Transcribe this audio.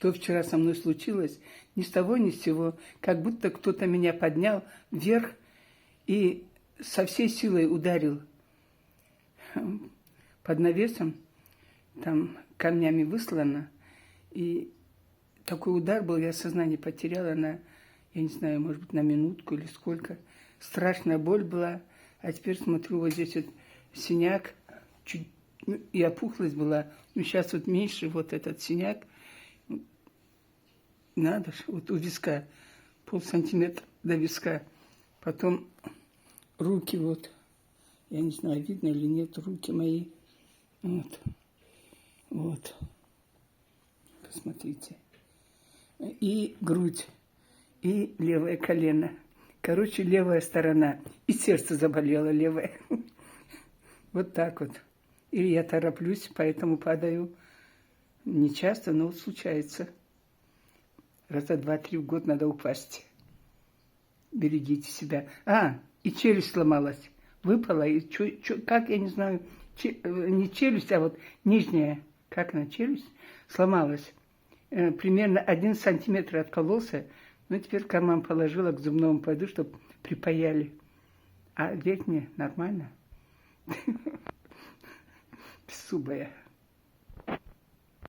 что вчера со мной случилось, ни с того ни с сего, как будто кто-то меня поднял вверх и со всей силой ударил под навесом, там камнями выслано, и такой удар был, я сознание потеряла на, я не знаю, может быть, на минутку или сколько. Страшная боль была, а теперь смотрю, вот здесь вот синяк, чуть, и опухлость была, но сейчас вот меньше, вот этот синяк, надо же, вот у виска, полсантиметра до виска, потом руки вот, я не знаю, видно или нет, руки мои, вот, вот, посмотрите, и грудь, и левое колено, короче, левая сторона, и сердце заболело левое, вот так вот, и я тороплюсь, поэтому падаю не часто, но случается. Раза 2-3 в год надо упасть. Берегите себя. И челюсть сломалась. Выпала. И как, я не знаю, не челюсть, а вот нижняя, как она, челюсть, сломалась. Примерно 1 сантиметр откололся. Но теперь в карман положила, к зубному пойду, чтобы припаяли. А верхняя нормально. Беззубая.